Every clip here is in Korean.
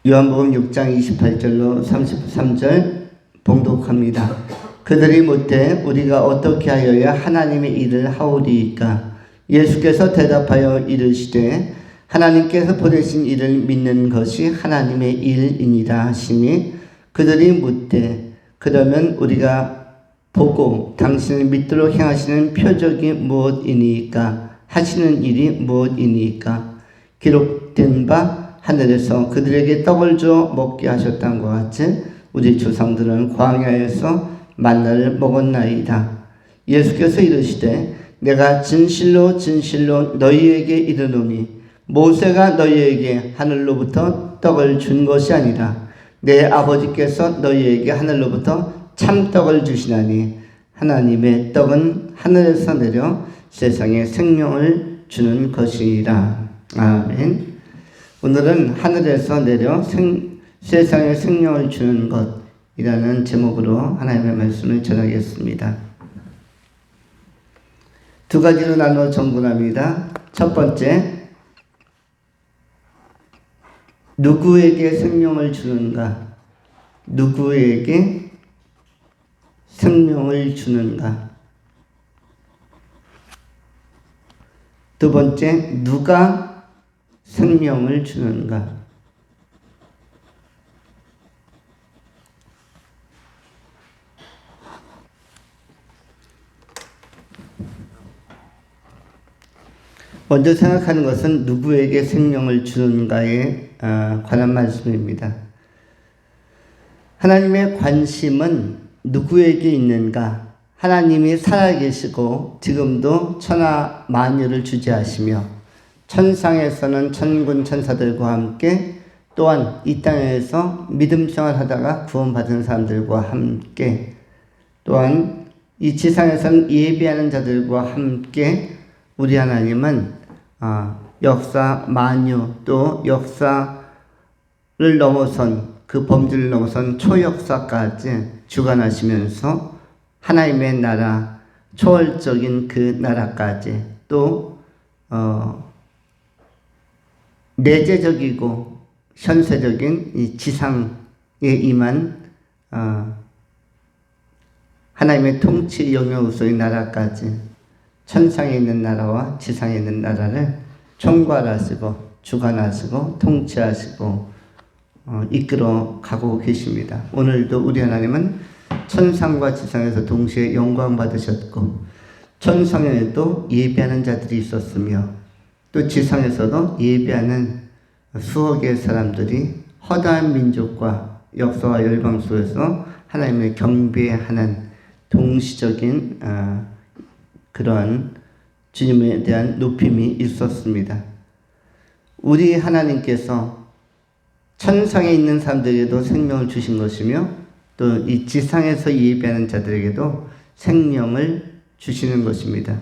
요한복음 6장 28절로 33절 봉독합니다. 그들이 묻되 우리가 어떻게 하여야 하나님의 일을 하오리이까? 예수께서 대답하여 이르시되 하나님께서 보내신 이를 믿는 것이 하나님의 일이니라 하시니 그들이 묻되 그러면 우리가 보고 당신을 믿도록 행하시는 표적이 무엇이니까? 하시는 일이 무엇이니까? 기록된 바 하늘에서 그들에게 떡을 주어 먹게 하셨던 것 같이 우리 조상들은 광야에서 만나를 먹었나이다. 예수께서 이르시되 내가 진실로 진실로 너희에게 이르노니 모세가 너희에게 하늘로부터 떡을 준 것이 아니라 내 아버지께서 너희에게 하늘로부터 참떡을 주시나니 하나님의 떡은 하늘에서 내려 세상에 생명을 주는 것이니라. 아멘. 오늘은 하늘에서 내려 세상에 생명을 주는 것이라는 제목으로 하나님의 말씀을 전하겠습니다. 두 가지로 나누어 전분합니다. 첫 번째, 누구에게 생명을 주는가? 누구에게 생명을 주는가? 두 번째, 누가 생명을 주는가? 먼저 생각하는 것은 누구에게 생명을 주는가에 관한 말씀입니다. 하나님의 관심은 누구에게 있는가? 하나님이 살아계시고 지금도 천하 만유를 주재하시며 천상에서는 천군 천사들과 함께 또한 이 땅에서 믿음 생활하다가 구원받은 사람들과 함께 또한 이 지상에서는 예배하는 자들과 함께 우리 하나님은 역사 만유 또 역사를 넘어선 그 범주를 넘어선 초역사까지 주관하시면서 하나님의 나라 초월적인 그 나라까지 또 내재적이고 현세적인 이 지상에 임한 하나님의 통치 영역으로서의 나라까지 천상에 있는 나라와 지상에 있는 나라를 총괄하시고 주관하시고 통치하시고 이끌어 가고 계십니다. 오늘도 우리 하나님은 천상과 지상에서 동시에 영광 받으셨고 천상에도 예배하는 자들이 있었으며 또 지상에서도 예배하는 수억의 사람들이 허다한 민족과 역사와 열방 속에서 하나님을 경배하는 동시적인 그러한 주님에 대한 높임이 있었습니다. 우리 하나님께서 천상에 있는 사람들에게도 생명을 주신 것이며 또 이 지상에서 예배하는 자들에게도 생명을 주시는 것입니다.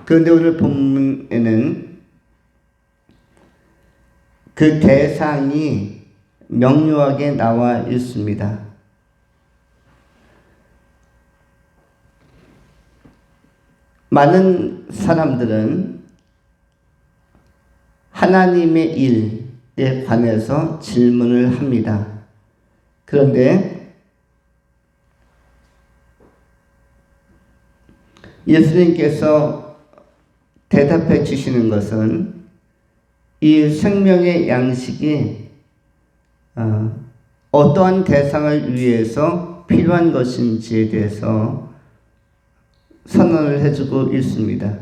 그런데 오늘 본문에는 그 대상이 명료하게 나와 있습니다. 많은 사람들은 하나님의 일에 관해서 질문을 합니다. 그런데 예수님께서 대답해 주시는 것은 이 생명의 양식이 어떠한 대상을 위해서 필요한 것인지에 대해서 선언을 해주고 있습니다.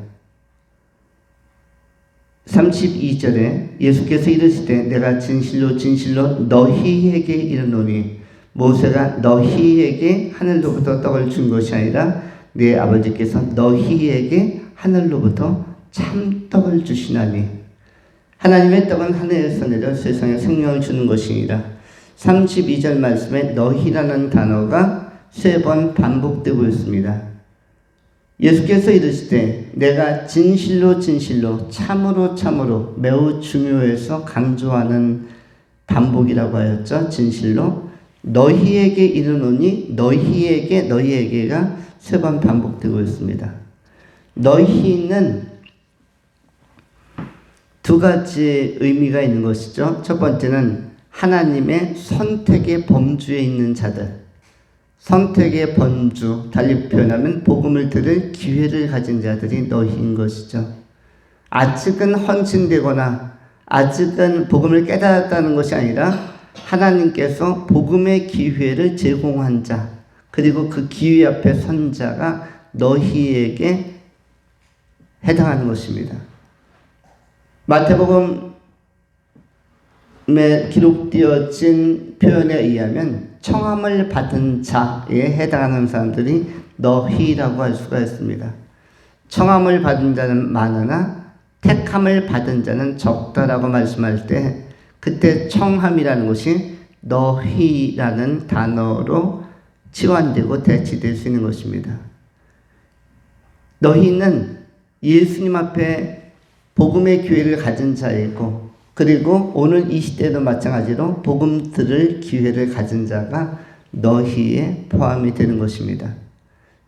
32절에 예수께서 이르시되 내가 진실로 진실로 너희에게 이르노니 모세가 너희에게 하늘로부터 떡을 준 것이 아니라 네 아버지께서 너희에게 하늘로부터 참떡을 주시나니 하나님의 떡은 하늘에서 내려 세상에 생명을 주는 것이니라. 32절 말씀에 너희라는 단어가 3번 반복되고 있습니다. 예수께서 이르시되 내가 진실로 진실로 참으로 참으로 매우 중요해서 강조하는 반복이라고 하였죠. 진실로 너희에게 이르노니 너희에게가 3번 반복되고 있습니다. 너희는 두 가지 의미가 있는 것이죠. 첫 번째는 하나님의 선택의 범주에 있는 자들, 선택의 범주, 달리 표현하면 복음을 들을 기회를 가진 자들이 너희인 것이죠. 아직은 헌신되거나 아직은 복음을 깨달았다는 것이 아니라 하나님께서 복음의 기회를 제공한 자, 그리고 그 기회 앞에 선 자가 너희에게 해당하는 것입니다. 마태복음에 기록되어진 표현에 의하면 청함을 받은 자에 해당하는 사람들이 너희라고 할 수가 있습니다. 청함을 받은 자는 많으나 택함을 받은 자는 적다라고 말씀할 때 그때 청함이라는 것이 너희라는 단어로 치환되고 대치될 수 있는 것입니다. 너희는 예수님 앞에 복음의 기회를 가진 자이고, 그리고 오늘 이 시대도 마찬가지로 복음 들을 기회를 가진 자가 너희에 포함이 되는 것입니다.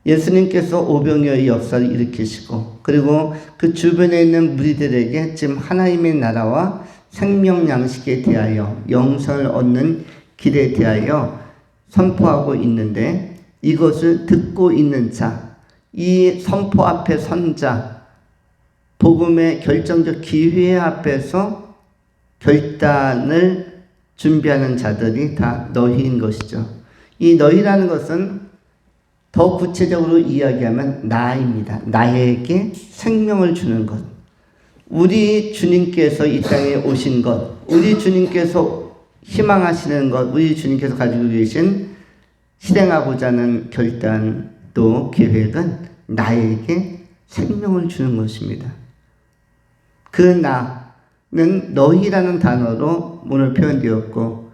예수님께서 오병이어의 역사를 일으키시고, 그리고 그 주변에 있는 무리들에게 지금 하나님의 나라와 생명 양식에 대하여 영생을 얻는 길에 대하여 선포하고 있는데, 이것을 듣고 있는 자, 이 선포 앞에 선 자, 복음의 결정적 기회 앞에서 결단을 준비하는 자들이 다 너희인 것이죠. 이 너희라는 것은 더 구체적으로 이야기하면 나입니다. 나에게 생명을 주는 것. 우리 주님께서 이 땅에 오신 것, 우리 주님께서 희망하시는 것, 우리 주님께서 가지고 계신 실행하고자 하는 결단 또 계획은 나에게 생명을 주는 것입니다. 그 나는 너희라는 단어로 오늘 표현되었고,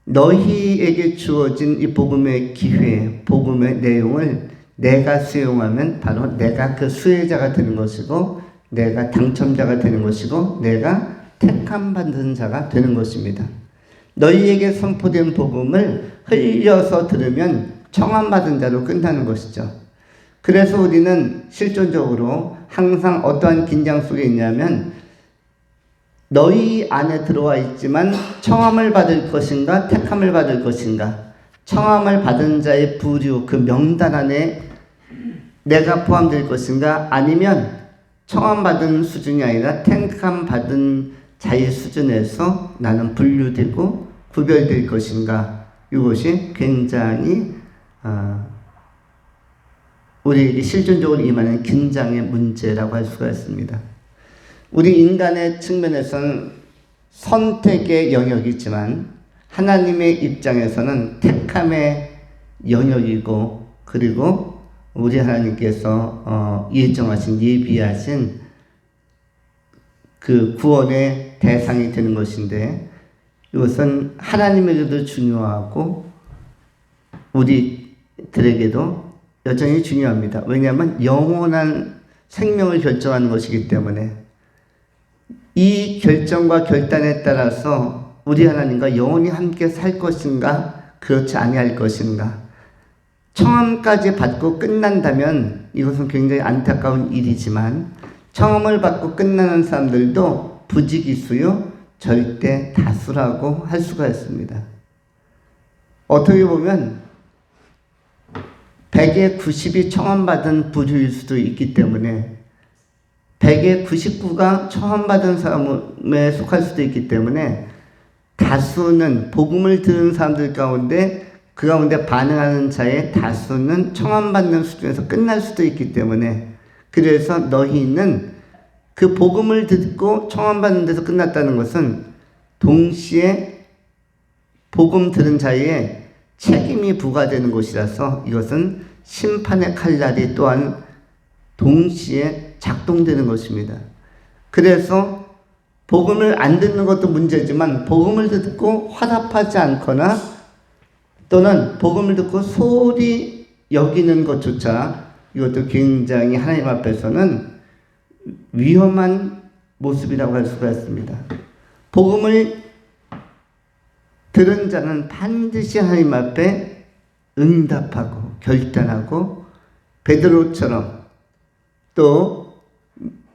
너희에게 주어진 이 복음의 기회, 복음의 내용을 내가 수용하면 바로 내가 그 수혜자가 되는 것이고, 내가 당첨자가 되는 것이고, 내가 택함 받는 자가 되는 것입니다. 너희에게 선포된 복음을 흘려서 들으면 청함 받은 자로 끝나는 것이죠. 그래서 우리는 실존적으로 항상 어떠한 긴장 속에 있냐면, 너희 안에 들어와 있지만 청함을 받을 것인가 택함을 받을 것인가, 청함을 받은 자의 부류 그 명단 안에 내가 포함될 것인가, 아니면 청함 받은 수준이 아니라 택함 받은 자의 수준에서 나는 분류되고 구별될 것인가, 이것이 굉장히 우리에게 실존적으로 임하는 긴장의 문제라고 할 수가 있습니다. 우리 인간의 측면에서는 선택의 영역이지만 하나님의 입장에서는 택함의 영역이고, 그리고 우리 하나님께서 예정하신 예비하신 그 구원의 대상이 되는 것인데, 이것은 하나님에게도 중요하고 우리들에게도 여전히 중요합니다. 왜냐하면 영원한 생명을 결정하는 것이기 때문에 이 결정과 결단에 따라서 우리 하나님과 영원히 함께 살 것인가, 그렇지 아니할 것인가. 청함까지 받고 끝난다면 이것은 굉장히 안타까운 일이지만, 청함을 받고 끝나는 사람들도 부지기수요 절대 다수라고 할 수가 있습니다. 어떻게 보면 100에 90이 청함받은 부류일 수도 있기 때문에, 100에 99가 청함받은 사람에 속할 수도 있기 때문에, 다수는 복음을 들은 사람들 가운데 그 가운데 반응하는 자의 다수는 청함받는 수준에서 끝날 수도 있기 때문에, 그래서 너희는 그 복음을 듣고 청함받는 데서 끝났다는 것은 동시에 복음 들은 자의 책임이 부과되는 것이라서 이것은 심판의 칼날이 또한 동시에 작동되는 것입니다. 그래서 복음을 안 듣는 것도 문제지만, 복음을 듣고 화답하지 않거나 또는 복음을 듣고 소홀히 여기는 것조차, 이것도 굉장히 하나님 앞에서는 위험한 모습이라고 할 수가 있습니다. 복음을 들은 자는 반드시 하나님 앞에 응답하고 결단하고, 베드로처럼 또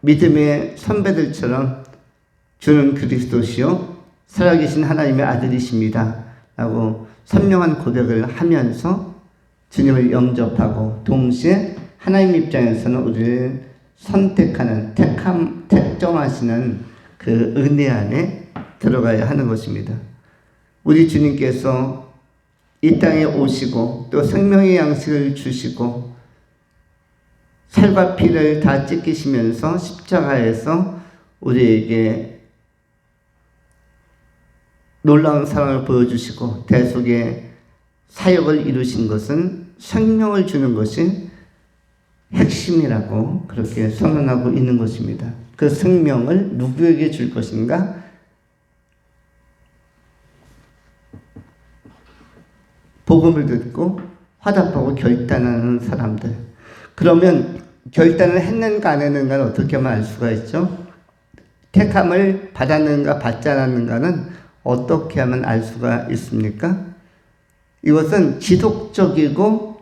믿음의 선배들처럼 주는 그리스도시요 살아계신 하나님의 아들이십니다 라고 선명한 고백을 하면서 주님을 영접하고 동시에 하나님 입장에서는 우리를 선택하는 택정하시는 그 은혜 안에 들어가야 하는 것입니다. 우리 주님께서 이 땅에 오시고 또 생명의 양식을 주시고 살과 피를 다 찢기시면서 십자가에서 우리에게 놀라운 사랑을 보여주시고 대속의 사역을 이루신 것은 생명을 주는 것이 핵심이라고 그렇게 선언하고 있는 것입니다. 그 생명을 누구에게 줄 것인가? 복음을 듣고 화답하고 결단하는 사람들. 그러면 결단을 했는가 안 했는가는 어떻게 하면 알 수가 있죠? 택함을 받았는가 받지 않았는가는 어떻게 하면 알 수가 있습니까? 이것은 지속적이고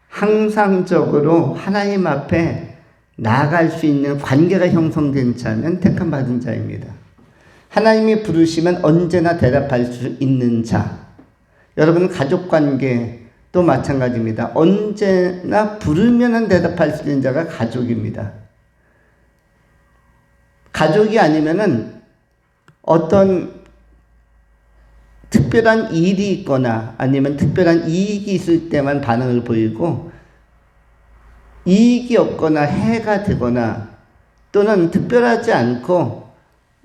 항상적으로 하나님 앞에 나아갈 수 있는 관계가 형성된 자는 택함 받은 자입니다. 하나님이 부르시면 언제나 대답할 수 있는 자. 여러분 가족관계도 마찬가지입니다. 언제나 부르면 대답할 수 있는 자가 가족입니다. 가족이 아니면은 어떤 특별한 일이 있거나 아니면 특별한 이익이 있을 때만 반응을 보이고 이익이 없거나 해가 되거나 또는 특별하지 않고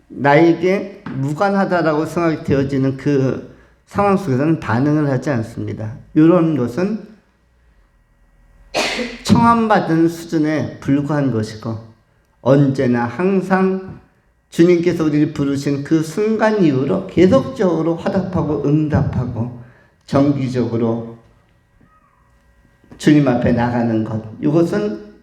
나에게 무관하다라고 생각이 되어지는 그 상황 속에서는 반응을 하지 않습니다. 이런 것은 청함받은 수준에 불과한 것이고 언제나 항상 주님께서 우리를 부르신 그 순간 이후로 계속적으로 화답하고 응답하고 정기적으로 주님 앞에 나가는 것. 이것은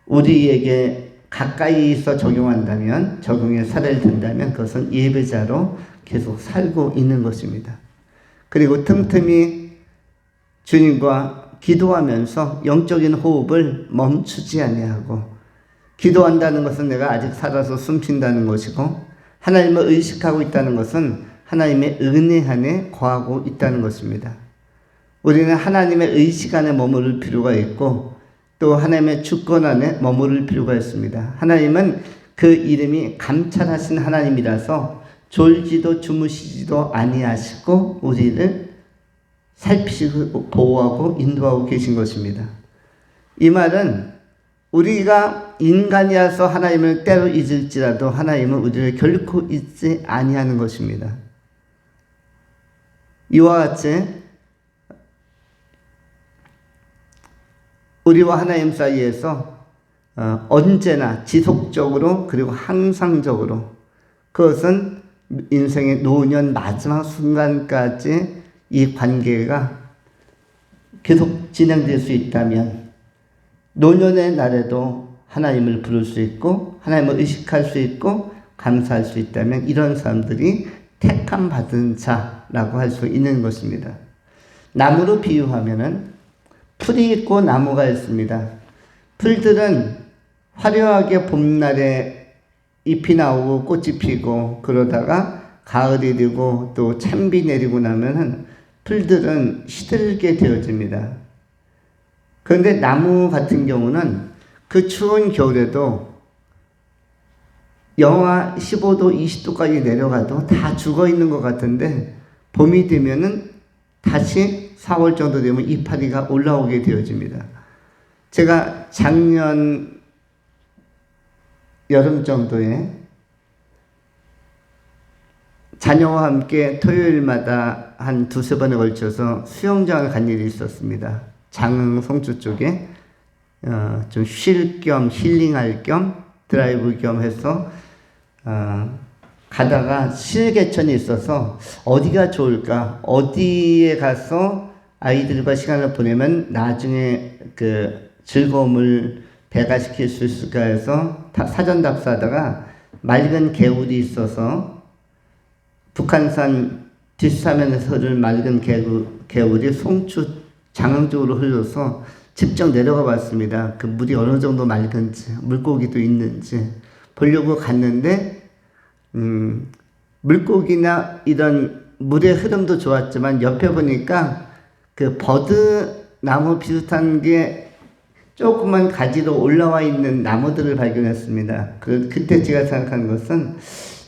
우리에게 가까이서 적용한다면, 적용의 사례를 든다면 그것은 예배자로 계속 살고 있는 것입니다. 그리고 틈틈이 주님과 기도하면서 영적인 호흡을 멈추지 아니하고 기도한다는 것은 내가 아직 살아서 숨쉰다는 것이고 하나님을 의식하고 있다는 것은 하나님의 은혜 안에 거하고 있다는 것입니다. 우리는 하나님의 의식 안에 머무를 필요가 있고 또 하나님의 주권 안에 머무를 필요가 있습니다. 하나님은 그 이름이 감찰하신 하나님이라서 졸지도 주무시지도 아니하시고 우리를 살피시고 보호하고 인도하고 계신 것입니다. 이 말은 우리가 인간이어서 하나님을 때로 잊을지라도 하나님은 우리를 결코 잊지 아니하는 것입니다. 이와 같이 우리와 하나님 사이에서 언제나 지속적으로 그리고 항상적으로 그것은 인생의 노년 마지막 순간까지 이 관계가 계속 진행될 수 있다면 노년의 날에도 하나님을 부를 수 있고 하나님을 의식할 수 있고 감사할 수 있다면 이런 사람들이 택함 받은 자라고 할 수 있는 것입니다. 나무로 비유하면은 풀이 있고 나무가 있습니다. 풀들은 화려하게 봄날에 잎이 나오고 꽃이 피고 그러다가 가을이 되고 또 찬비 내리고 나면은 풀들은 시들게 되어집니다. 그런데 나무 같은 경우는 그 추운 겨울에도 영하 15도, 20도까지 내려가도 다 죽어 있는 것 같은데 봄이 되면은 다시 4월 정도 되면 이파리가 올라오게 되어집니다. 제가 작년 여름 정도에 자녀와 함께 토요일마다 한 두세 번에 걸쳐서 수영장을 간 일이 있었습니다. 장흥 송주 쪽에 좀 쉴 겸 힐링할 겸 드라이브 겸 해서 가다가 실개천이 있어서 어디가 좋을까? 어디에 가서 아이들과 시간을 보내면 나중에 그 즐거움을 배가시킬 수 있을까 해서 사전 답사하다가 맑은 개울이 있어서 북한산 뒷사면에서 흐를 맑은 개울이 송추 장흥 쪽으로 흘러서 직접 내려가 봤습니다. 그 물이 어느 정도 맑은지 물고기도 있는지 보려고 갔는데 물고기나 이런 물의 흐름도 좋았지만 옆에 보니까 그 버드나무 비슷한 게 조그만 가지로 올라와 있는 나무들을 발견했습니다. 그때 제가 생각한 것은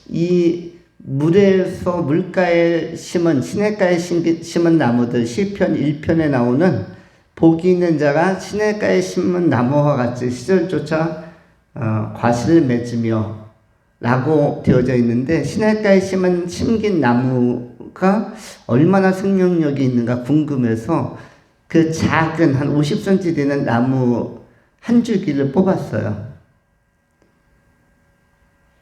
이 물에서 물가에 심은, 시냇가에 심은 나무들, 시편 1편에 나오는 복이 있는 자가 시냇가에 심은 나무와 같이 시절조차 과실을 맺으며 라고 되어져 있는데, 시냇가에 심긴 나무가 얼마나 생명력이 있는가 궁금해서 그 작은 한 50cm 되는 나무 한 줄기를 뽑았어요.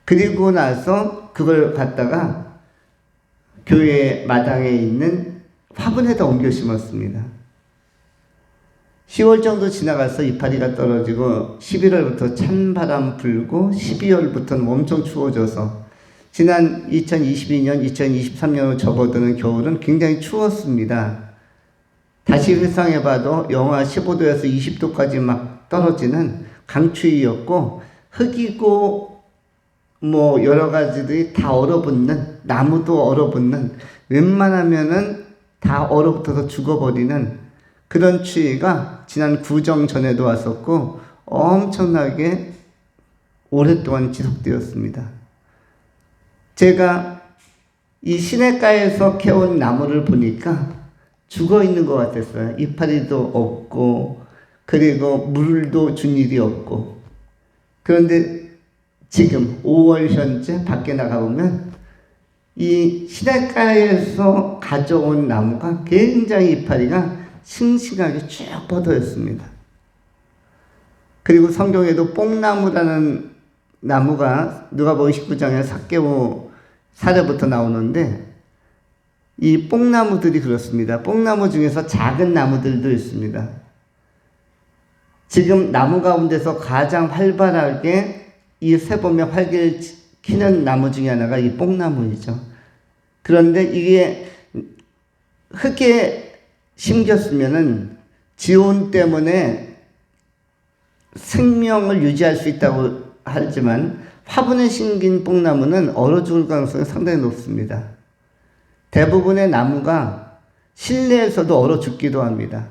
그리고 나서 그걸 갖다가 교회 마당에 있는 화분에다 옮겨 심었습니다. 10월 정도 지나가서 이파리가 떨어지고 11월부터 찬바람 불고 12월부터는 엄청 추워져서 지난 2022년, 2023년으로 접어드는 겨울은 굉장히 추웠습니다. 다시 회상해봐도 영하 15도에서 20도까지 막 떨어지는 강추위였고, 흙이고 뭐 여러 가지들이 다 얼어붙는, 나무도 얼어붙는, 웬만하면은 다 얼어붙어서 죽어버리는 그런 추위가 지난 구정 전에도 왔었고 엄청나게 오랫동안 지속되었습니다. 제가 이 시냇가에서 캐온 나무를 보니까 죽어 있는 것 같았어요. 이파리도 없고, 그리고 물도 준 일이 없고. 그런데 지금 5월 현재 밖에 나가보면 이 시냇가에서 가져온 나무가 굉장히 이파리가 싱싱하게 쭉 뻗어 있습니다. 그리고 성경에도 뽕나무라는 나무가 누가복음 19장에 삭개오 사례부터 나오는데, 이 뽕나무들이 그렇습니다. 뽕나무 중에서 작은 나무들도 있습니다. 지금 나무 가운데서 가장 활발하게 이 새봄에 활기를 키는 나무 중에 하나가 이 뽕나무이죠. 그런데 이게 흙에 심겼으면은 지온 때문에 생명을 유지할 수 있다고 하지만 화분에 심긴 뽕나무는 얼어 죽을 가능성이 상당히 높습니다. 대부분의 나무가 실내에서도 얼어 죽기도 합니다.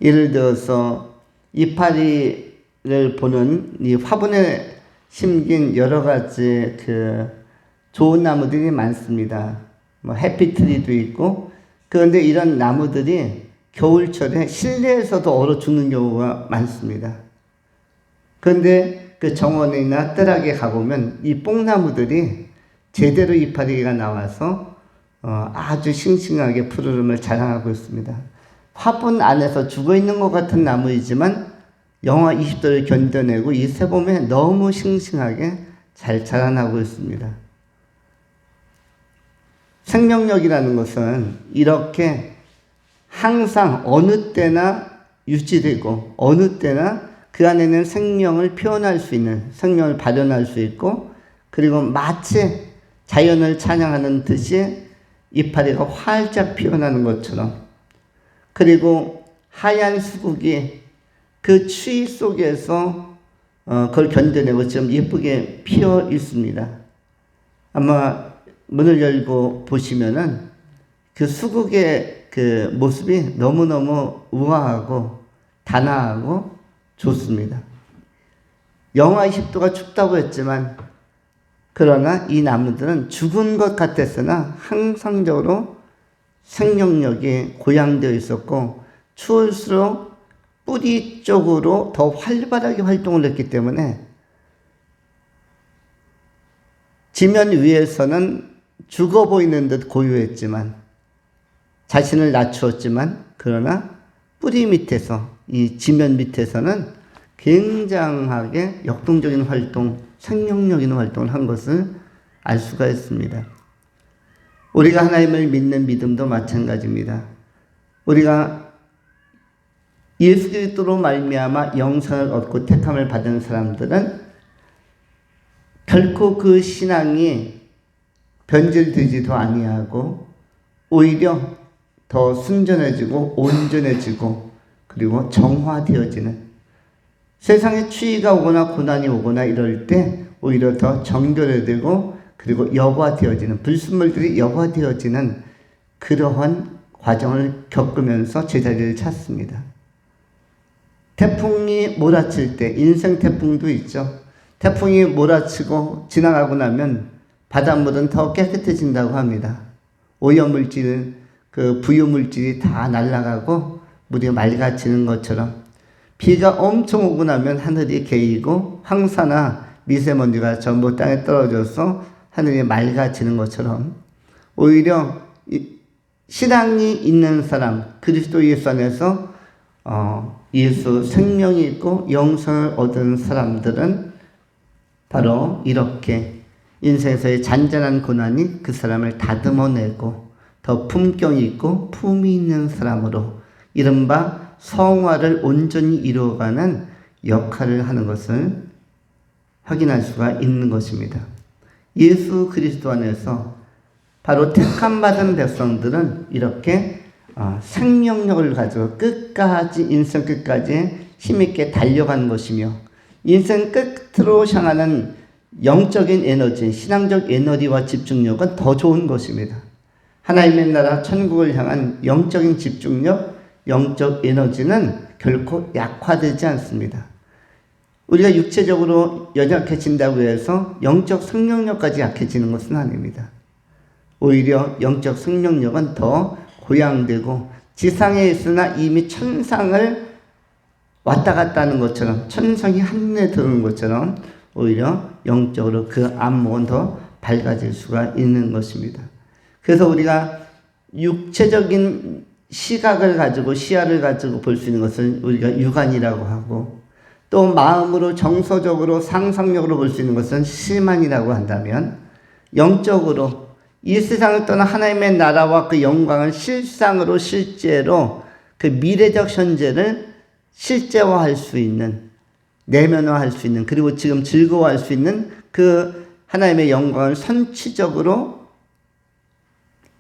예를 들어서 이파리를 보는 이 화분에 심긴 여러 가지 그 좋은 나무들이 많습니다. 뭐 해피트리도 있고. 그런데 이런 나무들이 겨울철에 실내에서도 얼어 죽는 경우가 많습니다. 그런데 그 정원이나 뜰락에 가보면 이 뽕나무들이 제대로 이파리가 나와서 아주 싱싱하게 푸르름을 자랑하고 있습니다. 화분 안에서 죽어 있는 것 같은 나무이지만 영하 20도를 견뎌내고 이 새봄에 너무 싱싱하게 잘 자라나고 있습니다. 생명력이라는 것은 이렇게 항상 어느 때나 유지되고 어느 때나 그 안에는 생명을 표현할 수 있는, 생명을 발현할 수 있고, 그리고 마치 자연을 찬양하는 듯이 이파리가 활짝 피어나는 것처럼, 그리고 하얀 수국이 그 추위 속에서 그걸 견뎌내고 지금 예쁘게 피어 있습니다. 아마 문을 열고 보시면은 그 수국의 그 모습이 너무너무 우아하고 단아하고 좋습니다. 영하 20도가 춥다고 했지만, 그러나 이 나무들은 죽은 것 같았으나 항상적으로 생명력이 고양되어 있었고, 추울수록 뿌리 쪽으로 더 활발하게 활동을 했기 때문에 지면 위에서는 죽어 보이는 듯 고요했지만, 자신을 낮추었지만, 그러나 뿌리 밑에서, 이 지면 밑에서는 굉장하게 역동적인 활동, 생명력 있는 활동을 한 것을 알 수가 있습니다. 우리가 하나님을 믿는 믿음도 마찬가지입니다. 우리가 예수 그리스도로 말미암아 영생을 얻고 택함을 받은 사람들은 결코 그 신앙이 변질되지도 아니하고 오히려 더 순전해지고 온전해지고 그리고 정화되어지는, 세상에 추위가 오거나 고난이 오거나 이럴 때 오히려 더 정결해지고 그리고 여과되어지는, 불순물들이 여과되어지는 그러한 과정을 겪으면서 제자리를 찾습니다. 태풍이 몰아칠 때, 인생 태풍도 있죠. 태풍이 몰아치고 지나가고 나면 바닷물은 더 깨끗해진다고 합니다. 오염물질, 그 부유물질이 다 날아가고 물이 맑아지는 것처럼, 비가 엄청 오고 나면 하늘이 개이고 황사나 미세먼지가 전부 땅에 떨어져서 하늘이 맑아지는 것처럼, 오히려 신앙이 있는 사람, 그리스도 예수 안에서 예수 생명이 있고 영생을 얻은 사람들은 바로 이렇게 인생에서의 잔잔한 고난이 그 사람을 다듬어내고 더 품격 있고 품이 있는 사람으로 이른바 성화를 온전히 이루어가는 역할을 하는 것을 확인할 수가 있는 것입니다. 예수 그리스도 안에서 바로 택함받은 백성들은 이렇게 생명력을 가지고 끝까지, 인생 끝까지 힘있게 달려가는 것이며, 인생 끝으로 향하는 영적인 에너지, 신앙적 에너지와 집중력은 더 좋은 것입니다. 하나님의 나라 천국을 향한 영적인 집중력, 영적 에너지는 결코 약화되지 않습니다. 우리가 육체적으로 연약해진다고 해서 영적 생명력까지 약해지는 것은 아닙니다. 오히려 영적 생명력은 더 고양되고, 지상에 있으나 이미 천상을 왔다 갔다 하는 것처럼, 천상이 한눈에 들어오는 것처럼 오히려 영적으로 그 안목은 더 밝아질 수가 있는 것입니다. 그래서 우리가 육체적인 시각을 가지고, 시야를 가지고 볼 수 있는 것을 우리가 육안이라고 하고, 또 마음으로 정서적으로 상상력으로 볼 수 있는 것은 시만이라고 한다면, 영적으로 이 세상을 떠나 하나님의 나라와 그 영광을 실상으로, 실제로 그 미래적 현재를 실제화할 수 있는, 내면화할 수 있는, 그리고 지금 즐거워할 수 있는 그 하나님의 영광을 선취적으로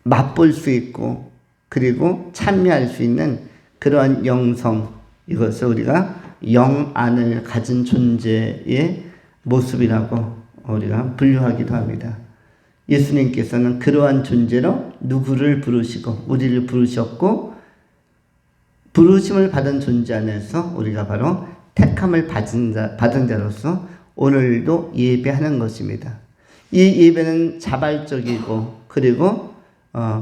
맛볼 수 있고, 그리고 참여할 수 있는 그러한 영성, 이것을 우리가 영안을 가진 존재의 모습이라고 우리가 분류하기도 합니다. 예수님께서는 그러한 존재로 누구를 부르시고 우리를 부르셨고, 부르심을 받은 존재 안에서 우리가 바로 택함을 받은 자로서 오늘도 예배하는 것입니다. 이 예배는 자발적이고, 그리고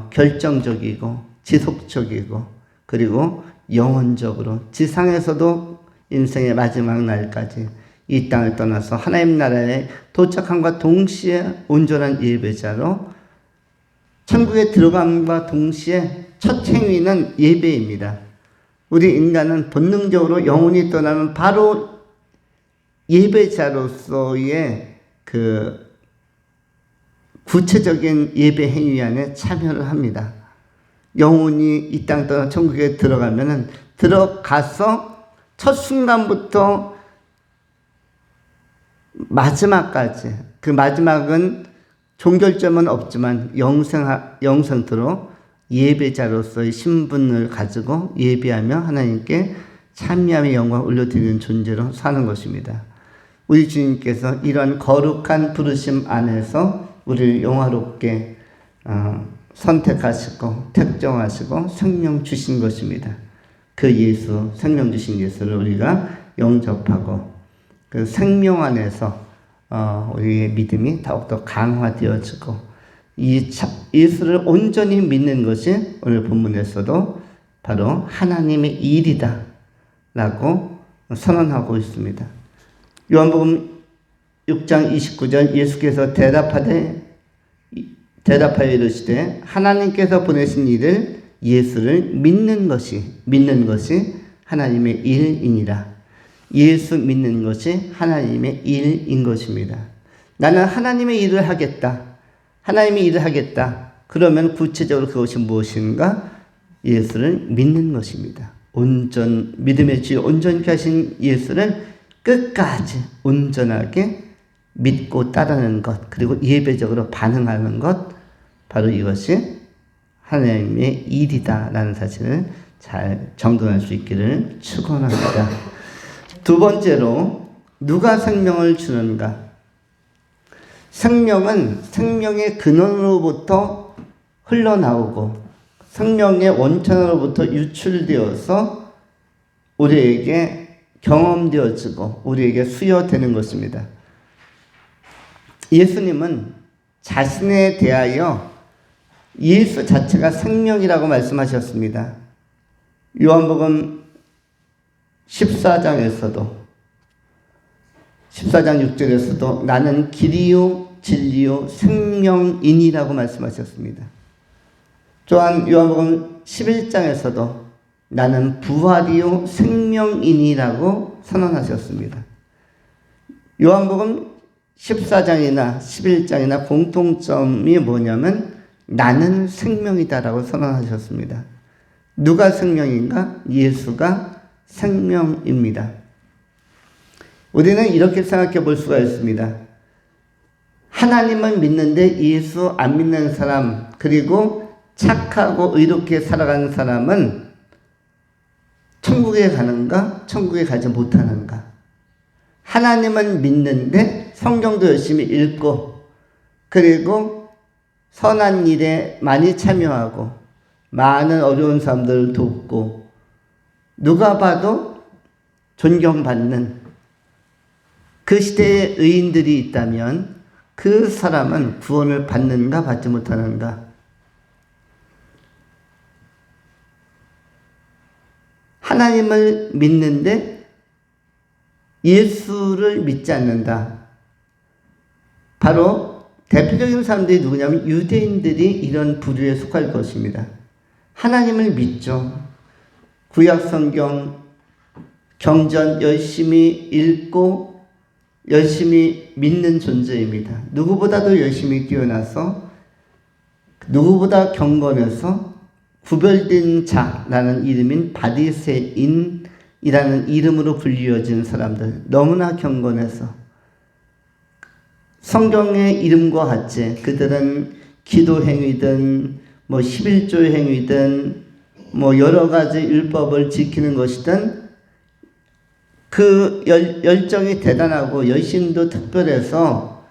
결정적이고, 지속적이고, 그리고 영원적으로 지상에서도 인생의 마지막 날까지 이 땅을 떠나서 하나님 나라에 도착함과 동시에 온전한 예배자로, 천국에 들어감과 동시에 첫 행위는 예배입니다. 우리 인간은 본능적으로 영혼이 떠나면 바로 예배자로서의 그 구체적인 예배 행위 안에 참여를 합니다. 영혼이 이 땅 떠나 천국에 들어가면은, 들어가서 첫 순간부터 마지막까지, 그 마지막은 종결점은 없지만 영생토록 예배자로서의 신분을 가지고 예배하며 하나님께 찬미하며 영광을 올려드리는 존재로 사는 것입니다. 우리 주님께서 이런 거룩한 부르심 안에서 우리를 영화롭게 선택하시고 택정하시고 생명 주신 것입니다. 그 예수, 생명 주신 예수를 우리가 영접하고 그 생명 안에서 우리의 믿음이 더욱더 강화되어지고, 이 예수를 온전히 믿는 것이 오늘 본문에서도 바로 하나님의 일이다 라고 선언하고 있습니다. 요한복음 6장 29절, 예수께서 대답하여 이르시되 하나님께서 보내신 이를, 예수를 믿는 것이 하나님의 일이니라. 예수 믿는 것이 하나님의 일인 것입니다. 나는 하나님의 일을 하겠다. 하나님의 일을 하겠다. 그러면 구체적으로 그것이 무엇인가? 예수를 믿는 것입니다. 믿음의 주여 온전케 하신 예수를 끝까지 온전하게 믿고 따르는 것, 그리고 예배적으로 반응하는 것, 바로 이것이 하나님의 일이다라는 사실을 잘 정돈할 수 있기를 축원합니다. 두 번째로, 누가 생명을 주는가? 생명은 생명의 근원으로부터 흘러나오고 생명의 원천으로부터 유출되어서 우리에게 경험되어지고 우리에게 수여되는 것입니다. 예수님은 자신에 대하여 예수 자체가 생명이라고 말씀하셨습니다. 요한복음 14장 6절에서도 나는 길이요 진리요 생명이니라고 말씀하셨습니다. 또한 요한복음 11장에서도 나는 부활이요 생명이니라고 선언하셨습니다. 요한복음 14장이나 11장이나 공통점이 뭐냐면 나는 생명이다라고 선언하셨습니다. 누가 생명인가? 예수가 생명입니다. 우리는 이렇게 생각해 볼 수가 있습니다. 하나님은 믿는데 예수 안 믿는 사람, 그리고 착하고 의롭게 살아가는 사람은 천국에 가는가? 천국에 가지 못하는가? 하나님은 믿는데 성경도 열심히 읽고 그리고 선한 일에 많이 참여하고 많은 어려운 사람들을 돕고 누가 봐도 존경받는 그 시대의 의인들이 있다면 그 사람은 구원을 받는가 받지 못하는가? 하나님을 믿는데 예수를 믿지 않는다. 바로 대표적인 사람들이 누구냐면 유대인들이 이런 부류에 속할 것입니다. 하나님을 믿죠. 구약 성경, 경전 열심히 읽고 열심히 믿는 존재입니다. 누구보다도 열심히 뛰어나서 누구보다 경건해서 구별된 자라는 이름인 바리새인이라는 이름으로 불리워진 사람들, 너무나 경건해서 성경의 이름과 같이 그들은 기도 행위든 11조 행위든 여러 가지 율법을 지키는 것이든 그 열정이 대단하고 열심도 특별해서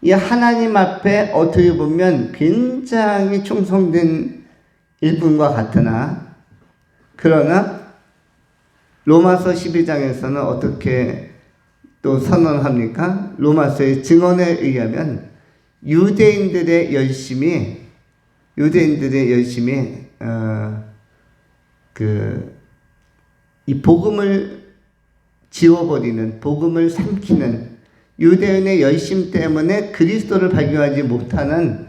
이 하나님 앞에 어떻게 보면 굉장히 충성된 일꾼과 같으나 그러나 로마서 12장에서는 어떻게 또 선언합니까? 로마서의 증언에 의하면 유대인들의 열심이 이 복음을 지워버리는, 복음을 삼키는 유대인의 열심 때문에 그리스도를 발견하지 못하는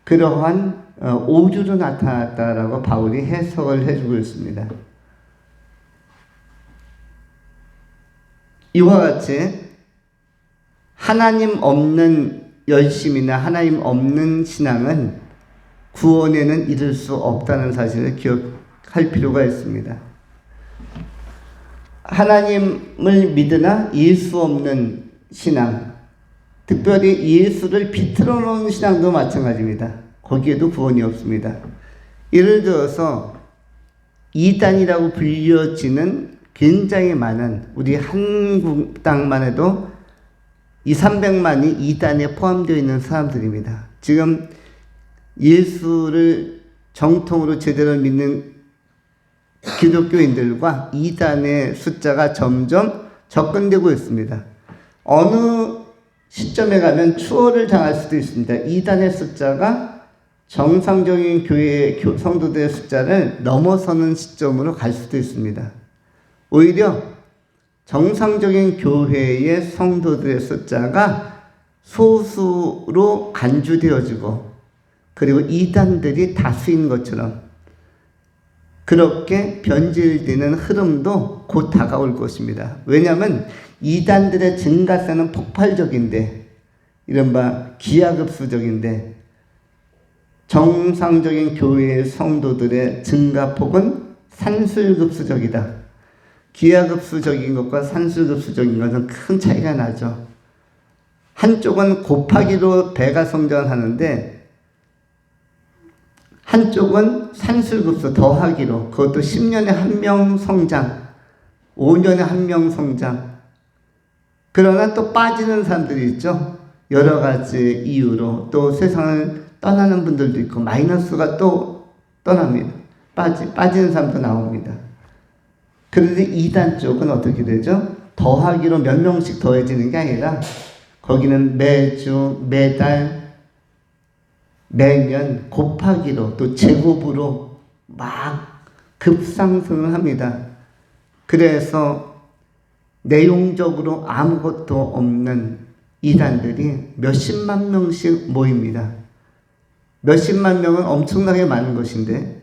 그러한 오주로 나타났다라고 바울이 해석을 해주고 있습니다. 이와 같이 하나님 없는 열심이나 하나님 없는 신앙은 구원에는 이를 수 없다는 사실을 기억할 필요가 있습니다. 하나님을 믿으나 예수 없는 신앙, 특별히 예수를 비틀어 놓은 신앙도 마찬가지입니다. 거기에도 구원이 없습니다. 예를 들어서 이단이라고 불려지는 굉장히 많은 우리 한국 땅만 해도 200~300만이 이단에 포함되어 있는 사람들입니다. 지금 예수를 정통으로 제대로 믿는 기독교인들과 이단의 숫자가 점점 접근되고 있습니다. 어느 시점에 가면 추월을 당할 수도 있습니다. 이단의 숫자가 정상적인 교회 성도들의 숫자를 넘어서는 시점으로 갈 수도 있습니다. 오히려 정상적인 교회의 성도들의 숫자가 소수로 간주되어지고 그리고 이단들이 다수인 것처럼 그렇게 변질되는 흐름도 곧 다가올 것입니다. 왜냐하면 이단들의 증가세는 폭발적인데 이른바 기하급수적인데 정상적인 교회의 성도들의 증가폭은 산술급수적이다. 기하급수적인 것과 산술급수적인 것은 큰 차이가 나죠. 한쪽은 곱하기로 배가 성장하는데 한쪽은 산술급수 더하기로, 그것도 10년에 한 명 성장, 5년에 한 명 성장. 그러나 또 빠지는 사람들이 있죠. 여러 가지 이유로 또 세상을 떠나는 분들도 있고 마이너스가 또 떠납니다. 빠지는 사람도 나옵니다. 그런데 이단 쪽은 어떻게 되죠? 더하기로 몇 명씩 더해지는 게 아니라 거기는 매주, 매달, 매년 곱하기로 또 제곱으로 막 급상승을 합니다. 그래서 내용적으로 아무것도 없는 이단들이 몇십만 명씩 모입니다. 몇십만 명은 엄청나게 많은 것인데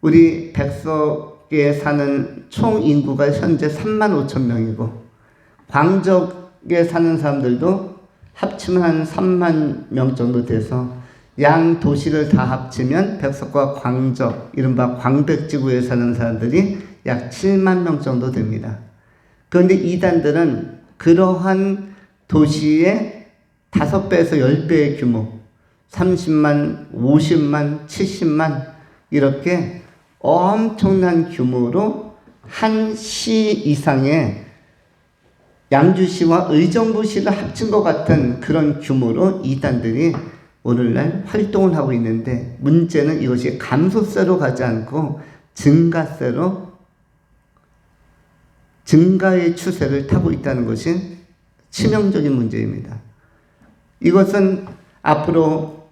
우리 백석에 사는 총 인구가 현재 3만 5천 명이고 광적에 사는 사람들도 합치면 한 3만 명 정도 돼서 양 도시를 다 합치면 백석과 광적, 이른바 광백지구에 사는 사람들이 약 7만 명 정도 됩니다. 그런데 이단들은 그러한 도시의 5배에서 10배의 규모, 30만, 50만, 70만 이렇게 엄청난 규모로 한 시 이상의 양주시와 의정부시를 합친 것 같은 그런 규모로 이단들이 오늘날 활동을 하고 있는데 문제는 이것이 감소세로 가지 않고 증가세로 증가의 추세를 타고 있다는 것이 치명적인 문제입니다. 이것은 앞으로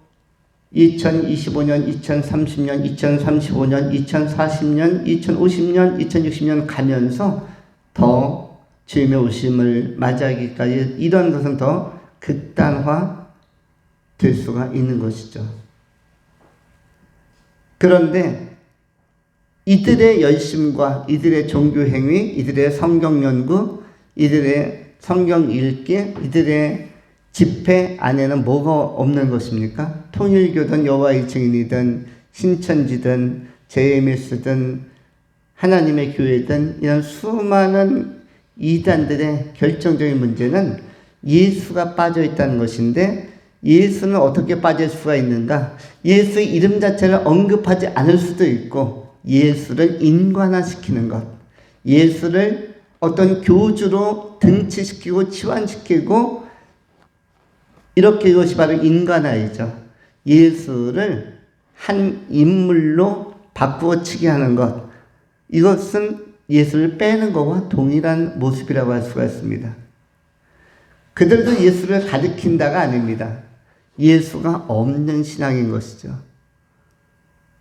2025년, 2030년, 2035년, 2040년, 2050년, 2060년 가면서 더 주님의 오심을 맞이하기까지 이런 것은 더 극단화 될 수가 있는 것이죠. 그런데 이들의 열심과 이들의 종교 행위, 이들의 성경 연구, 이들의 성경 읽기, 이들의 집회 안에는 뭐가 없는 것입니까? 통일교든 여호와의 증인이든 신천지든 JMS든 하나님의 교회든 이런 수많은 이단들의 결정적인 문제는 예수가 빠져 있다는 것인데 예수는 어떻게 빠질 수가 있는가? 예수의 이름 자체를 언급하지 않을 수도 있고 예수를 인간화시키는 것, 예수를 어떤 교주로 등치시키고 치환시키고 이렇게 이것이 바로 인간화이죠. 예수를 한 인물로 바꾸어치게 하는 것, 이것은 예수를 빼는 것과 동일한 모습이라고 할 수가 있습니다. 그들도 예수를 가리킨다가 아닙니다. 예수가 없는 신앙인 것이죠.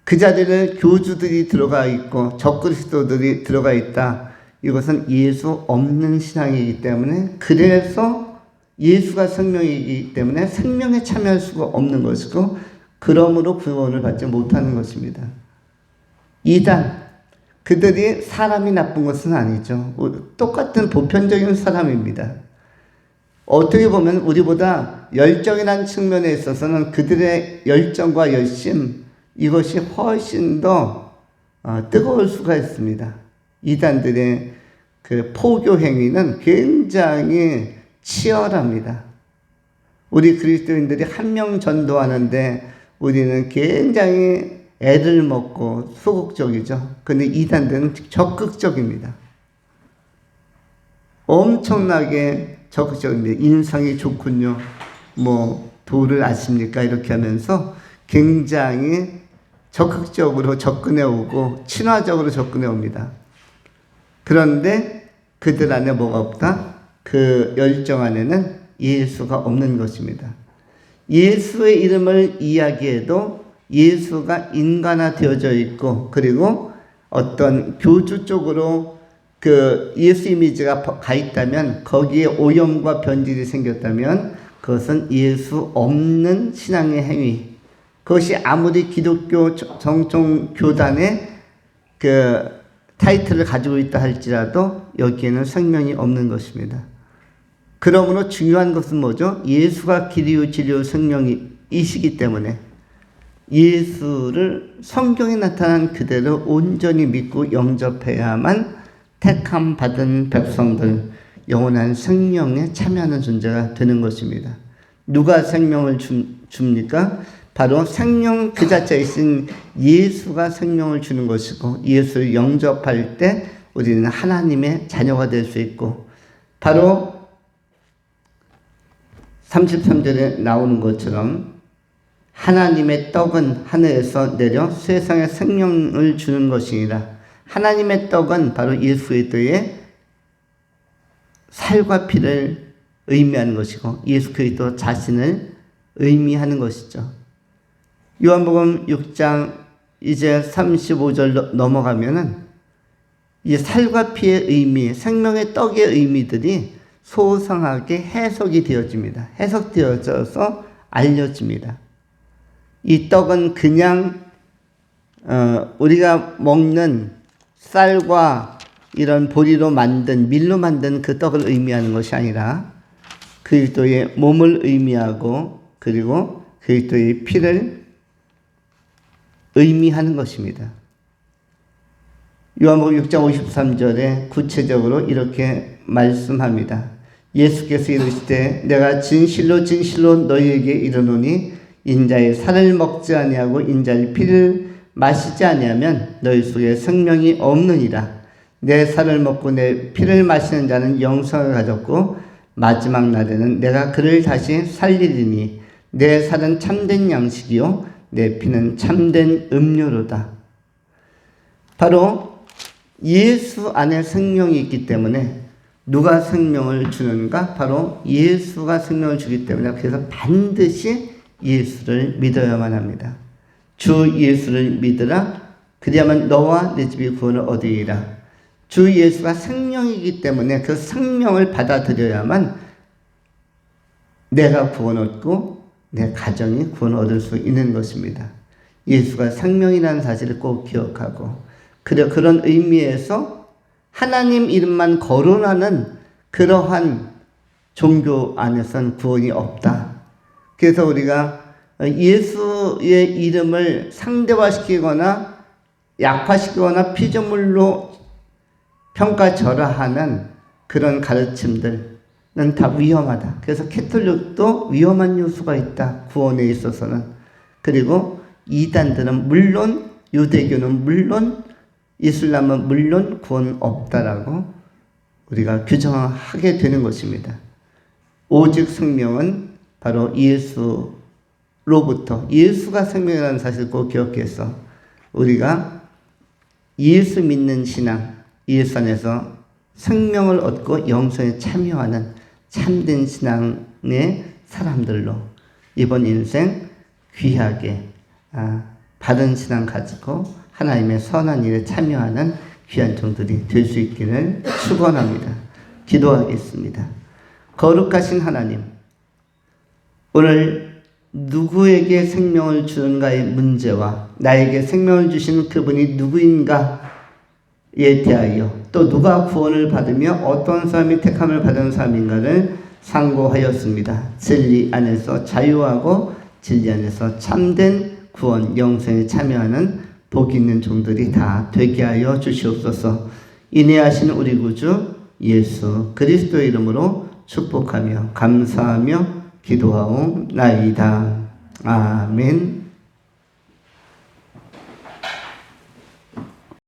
그 자리를 교주들이 들어가 있고 적그리스도들이 들어가 있다. 이것은 예수 없는 신앙이기 때문에 그래서 예수가 생명이기 때문에 생명에 참여할 수가 없는 것이고 그러므로 구원을 받지 못하는 것입니다. 이단, 그들이 사람이 나쁜 것은 아니죠. 똑같은 보편적인 사람입니다. 어떻게 보면 우리보다 열정이라는 측면에 있어서는 그들의 열정과 열심, 이것이 훨씬 더 뜨거울 수가 있습니다. 이단들의 그 포교 행위는 굉장히 치열합니다. 우리 그리스도인들이 한 명 전도하는데 우리는 굉장히 애를 먹고 소극적이죠. 근데 이단들은 적극적입니다. 엄청나게 적극적입니다. 인상이 좋군요. 뭐 도를 아십니까? 이렇게 하면서 굉장히 적극적으로 접근해 오고 친화적으로 접근해 옵니다. 그런데 그들 안에 뭐가 없다? 그 열정 안에는 예수가 없는 것입니다. 예수의 이름을 이야기해도 예수가 인간화되어져 있고 그리고 어떤 교주 쪽으로 그 예수 이미지가 가 있다면 거기에 오염과 변질이 생겼다면 그것은 예수 없는 신앙의 행위, 그것이 아무리 기독교 정통 교단의 그 타이틀을 가지고 있다 할지라도 여기에는 생명이 없는 것입니다. 그러므로 중요한 것은 뭐죠? 예수가 길이요 진리요 생명이시기 때문에 예수를 성경에 나타난 그대로 온전히 믿고 영접해야만 택함 받은 백성들, 영원한 생명에 참여하는 존재가 되는 것입니다. 누가 생명을 줍니까? 바로 생명 그 자체이신 예수가 생명을 주는 것이고 예수를 영접할 때 우리는 하나님의 자녀가 될 수 있고 바로 33절에 나오는 것처럼 하나님의 떡은 하늘에서 내려 세상에 생명을 주는 것이니라. 하나님의 떡은 바로 예수 그리스도의 살과 피를 의미하는 것이고 예수 그리스도 자신을 의미하는 것이죠. 요한복음 6장 이제 35절 넘어가면은 이 살과 피의 의미, 생명의 떡의 의미들이 소상하게 해석이 되어집니다. 해석되어져서 알려집니다. 이 떡은 그냥 우리가 먹는 쌀과 이런 보리로 만든 밀로 만든 그 떡을 의미하는 것이 아니라 그리스도의 몸을 의미하고 그리고 그리스도의 피를 의미하는 것입니다. 요한복음 6장 53절에 구체적으로 이렇게 말씀합니다. 예수께서 이르시되 내가 진실로 진실로 너희에게 이르노니 인자의 살을 먹지 아니하고 인자의 피를 마시지 아니하면 너희 속에 생명이 없느니라. 내 살을 먹고 내 피를 마시는 자는 영생을 가졌고 마지막 날에는 내가 그를 다시 살리리니 내 살은 참된 양식이요 내 피는 참된 음료로다. 바로 예수 안에 생명이 있기 때문에 누가 생명을 주는가? 바로 예수가 생명을 주기 때문에 그래서 반드시 예수를 믿어야만 합니다. 주 예수를 믿으라. 그리하면 너와 내 집이 구원을 얻으리라. 주 예수가 생명이기 때문에 그 생명을 받아들여야만 내가 구원 얻고 내 가정이 구원 얻을 수 있는 것입니다. 예수가 생명이라는 사실을 꼭 기억하고 그런 의미에서 하나님 이름만 거론하는 그러한 종교 안에서는 구원이 없다. 그래서 우리가 예수의 이름을 상대화시키거나 약화시키거나 피조물로 평가절하하는 그런 가르침들은 다 위험하다. 그래서 캐톨릭도 위험한 요소가 있다. 구원에 있어서는. 그리고 이단들은 물론 유대교는 물론 이슬람은 물론 구원 없다라고 우리가 규정하게 되는 것입니다. 오직 생명은 바로 예수로부터 예수가 생명이라는 사실을 꼭 기억해서 우리가 예수 믿는 신앙 예수 안에서 생명을 얻고 영생에 참여하는 참된 신앙의 사람들로 이번 인생 귀하게 바른 신앙 가지고 하나님의 선한 일에 참여하는 귀한 종들이 될 수 있기를 축원합니다. 기도하겠습니다. 거룩하신 하나님, 오늘 누구에게 생명을 주는가의 문제와 나에게 생명을 주신 그분이 누구인가에 대하여 또 누가 구원을 받으며 어떤 사람이 택함을 받은 사람인가를 상고하였습니다. 진리 안에서 자유하고 진리 안에서 참된 구원, 영생에 참여하는 복 있는 종들이 다 되게 하여 주시옵소서. 인내하신 우리 구주 예수 그리스도의 이름으로 축복하며 감사하며 기도하옵나이다. 아멘.